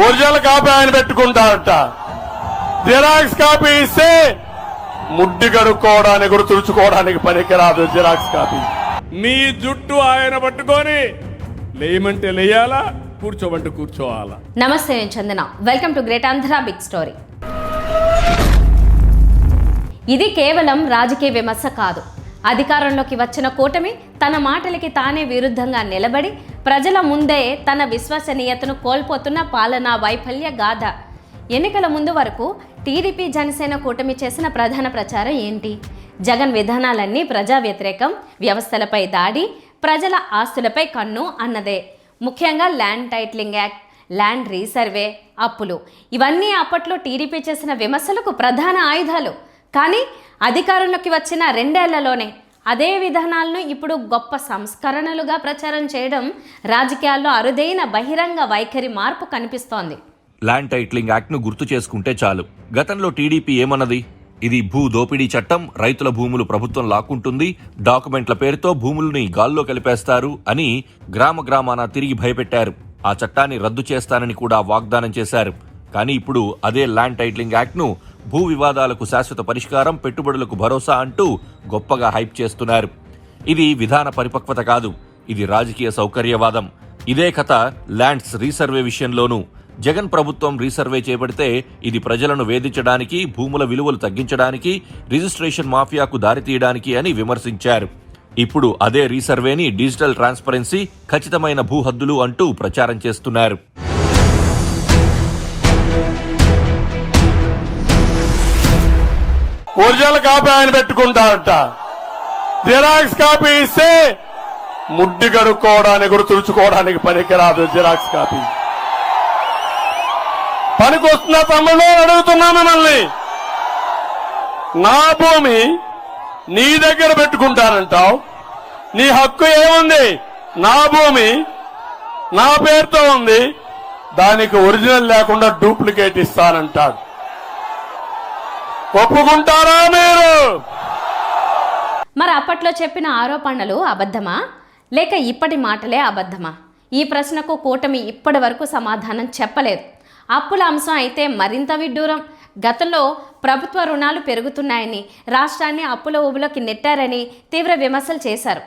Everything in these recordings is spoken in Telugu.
ఒరిజినల్ కాపీ ఆయన పెట్టుకుంటారట. జిరాక్స్ కాపీ ఇస్తే ముడ్డి కడుక్కోవడానికి కూడా తుడుచుకోవడానికి పనికిరాదు జిరాక్స్ కాపీ. మీ జుట్టు ఆయన పట్టుకొని లేయమంటే లేయాలా, కూర్చోమంటే కూర్చోవాలా. నమస్తే, నేను Chandana. Welcome to great Andhra big story. ఇది కేవలం రాజకీయ విమర్శ కాదు. అధికారంలోకి వచ్చిన కూటమి తన మాటలకి తానే విరుద్ధంగా నిలబడి ప్రజల ముందే తన విశ్వసనీయతను కోల్పోతున్న పాలనా వైఫల్య గాథ. ఎన్నికల ముందు వరకు టీడీపీ జనసేన కూటమి చేసిన ప్రధాన ప్రచారం ఏంటి? జగన్ విధానాలన్నీ ప్రజా వ్యతిరేకం, వ్యవస్థలపై దాడి, ప్రజల ఆస్తులపై కన్ను అన్నదే. ముఖ్యంగా land titling act, land resurvey, అప్పులు, ఇవన్నీ అప్పట్లో టీడీపీ చేసిన విమర్శలకు ప్రధాన ఆయుధాలు. కానీ అధికారంలోకి వచ్చిన 2 ఏళ్లలోనే అదే విధానాలను ఇప్పుడు గొప్ప సంస్కరణలుగా ప్రచారం చేయడం రాజకీయాల్లో అరుదైన బహిరంగ వైఖరి మార్పు కనిపిస్తోంది. ల్యాండ్ టైటిలింగ్ యాక్ట్ ను గుర్తు చేసుకుంటే చాలు. గతంలో టీడీపీ ఏమన్నది? ఇది భూ దోపిడీ చట్టం, రైతుల భూములు ప్రభుత్వం లాక్కుంటుంది, డాక్యుమెంట్ల పేరుతో భూముల్ని గాల్లో కలిపేస్తారు అని గ్రామాన తిరిగి భయపెట్టారు. ఆ చట్టాన్ని రద్దు చేస్తానని కూడా వాగ్దానం చేశారు. కానీ ఇప్పుడు అదే ల్యాండ్ టైటిలింగ్ యాక్ట్ ను భూ వివాదాలకు శాశ్వత పరిష్కారం, పెట్టుబడులకు భరోసా అంటూ గొప్పగా హైప్ చేస్తున్నారు. ఇది విధాన పరిపక్వత కాదు, ఇది రాజకీయ సౌకర్యవాదం. ఇదే కథ ల్యాండ్స్ రీసర్వే విషయంలోనూ. జగన్ ప్రభుత్వం రీసర్వే చేపడితే ఇది ప్రజలను వేధించడానికి, భూముల విలువలు తగ్గించడానికి, రిజిస్ట్రేషన్ మాఫియాకు దారితీయడానికి అని విమర్శించారు. ఇప్పుడు అదే రీసర్వేని డిజిటల్ ట్రాన్స్పరెన్సీ, ఖచ్చితమైన భూ హద్దులు అంటూ ప్రచారం చేస్తున్నారు. ఒరిజినల్ కాపీ ఆయన పెట్టుకుంటారట. జిరాక్స్ కాపీ ఇస్తే ముడ్డి కడుక్కోవడానికి కూడా తుడుచుకోవడానికి పనికిరాదు జిరాక్స్ కాపీ. పనికొస్తున్న తమ్ముళ్ళు అడుగుతున్నా మిమ్మల్ని, నా భూమి నీ దగ్గర పెట్టుకుంటానంటావు, నీ హక్కు ఏముంది? నా భూమి నా పేరుతో ఉంది, దానికి ఒరిజినల్ లేకుండా డూప్లికేట్ ఇస్తానంటాడు. ఒప్పుకుంటారా మీరు? మరి అప్పట్లో చెప్పిన ఆరోపణలు అబద్ధమా, లేక ఇప్పటి మాటలే అబద్ధమా? ఈ ప్రశ్నకు కూటమి ఇప్పటి వరకు సమాధానం చెప్పలేదు. అప్పుల అంశం అయితే మరింత విడ్డూరం. గతంలో ప్రభుత్వ రుణాలు పెరుగుతున్నాయని, రాష్ట్రాన్ని అప్పుల ఊబిలోకి నెట్టారని తీవ్ర విమర్శలు చేశారు.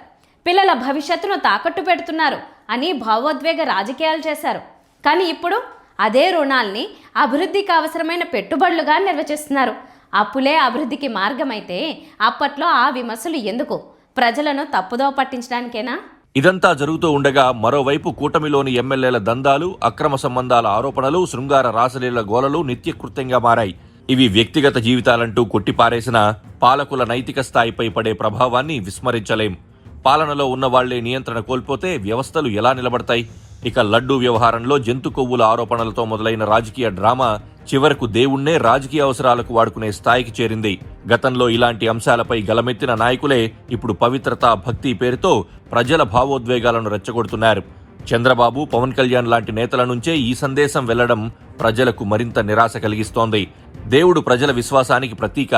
పిల్లల భవిష్యత్తును తాకట్టు పెడుతున్నారు అని భావోద్వేగ రాజకీయాలు చేశారు. కానీ ఇప్పుడు అదే రుణాల్ని అభివృద్ధికి అవసరమైన పెట్టుబడులుగా నిర్వచిస్తున్నారు. అప్పులే అభివృద్ధికి మార్గమైతే అప్పట్లో ఆ విమర్శలు ఎందుకు? ప్రజలను తప్పుదో పట్టించడానికేనా? ఇదంతా జరుగుతూ ఉండగా మరోవైపు కూటమిలోని ఎమ్మెల్యేల దందాలు, అక్రమ సంబంధాల ఆరోపణలు, శృంగార రాసలీల గోలలు నిత్యకృత్యంగా మారాయి. ఇవి వ్యక్తిగత జీవితాలంటూ కొట్టిపారేసిన పాలకుల నైతిక స్థాయిపై పడే ప్రభావాన్ని విస్మరించలేం. పాలనలో ఉన్నవాళ్లే నియంత్రణ కోల్పోతే వ్యవస్థలు ఎలా నిలబడతాయి? ఇక లడ్డూ వ్యవహారంలో జంతు కొవ్వుల ఆరోపణలతో మొదలైన రాజకీయ డ్రామా చివరకు దేవుణ్ణే రాజకీయ అవసరాలకు వాడుకునే స్థాయికి చేరింది. గతంలో ఇలాంటి అంశాలపై గలమెత్తిన నాయకులే ఇప్పుడు పవిత్రత, భక్తి పేరుతో ప్రజల భావోద్వేగాలను రెచ్చగొడుతున్నారు. చంద్రబాబు, పవన్ కళ్యాణ్ లాంటి నేతల నుంచే ఈ సందేశం వెళ్లడం ప్రజలకు మరింత నిరాశ కలిగిస్తోంది. దేవుడు ప్రజల విశ్వాసానికి ప్రతీక,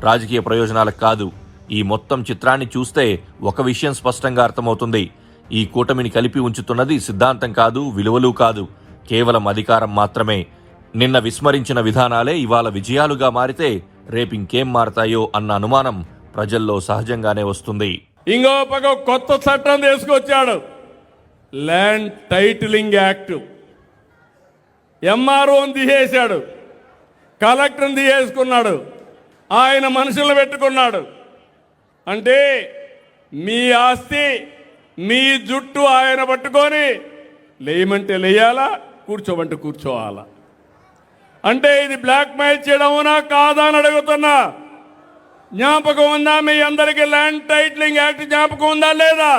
రాజకీయ ప్రయోజనాలకు కాదు. ఈ మొత్తం చిత్రాన్ని చూస్తే ఒక విషయం స్పష్టంగా అర్థమవుతుంది. ఈ కూటమిని కలిపి ఉంచుతున్నది సిద్ధాంతం కాదు, విలువలు కాదు, కేవలం అధికారం మాత్రమే. నిన్న విస్మరించిన విధానాలే ఇవాళ విజయాలుగా మారితే రేపింకేం మారతాయో అన్న అనుమానం ప్రజల్లో సహజంగానే వస్తుంది. ఇంకో పక్క కొత్త చట్టం తీసుకొచ్చాడు, ల్యాండ్ టైటిలింగ్ యాక్ట్. ఎంఆర్ఓని తీసేశాడు, కలెక్టర్ని తీసేసుకున్నాడు, ఆయన మనుషులను పెట్టుకున్నాడు. అంటే మీ ఆస్తి, మీ జుట్టు ఆయన పట్టుకొని లేయమంటే లేయాలా, కూర్చోమంటే కూర్చోవాలా. అంటే ఇది బ్లాక్ మెయిల్ చేయడమునా కాదా అని అడుగుతున్నా. జ్ఞాపకం ఉందా మీ అందరికీ? ల్యాండ్ టైటిలింగ్ యాక్ట్ జ్ఞాపకం ఉందా లేదా?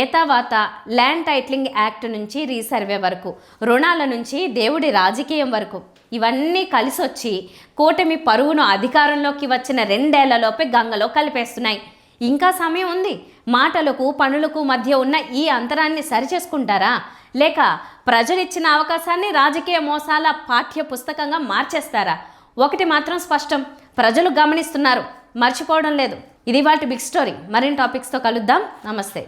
ఏతావాత ల్యాండ్ టైటిలింగ్ యాక్ట్ నుంచి రీసర్వే వరకు, రుణాల నుంచి దేవుడి రాజకీయం వరకు ఇవన్నీ కలిసొచ్చి కూటమి పరువును అధికారంలోకి వచ్చిన 2 ఏళ్లలోపే గంగలో కలిపేస్తున్నాయి. ఇంకా సమయం ఉంది. మాటలకు పనులకు మధ్య ఉన్న ఈ అంతరాన్ని సరిచేసుకుంటారా, లేక ప్రజలిచ్చిన అవకాశాన్ని రాజకీయ మోసాల పాఠ్య పుస్తకంగా మార్చేస్తారా? ఒకటి మాత్రం స్పష్టం, ప్రజలు గమనిస్తున్నారు, మర్చిపోవడం లేదు. ఇది వాటి బిగ్ స్టోరీ. మరిన్ని టాపిక్స్తో కలుద్దాం. నమస్తే.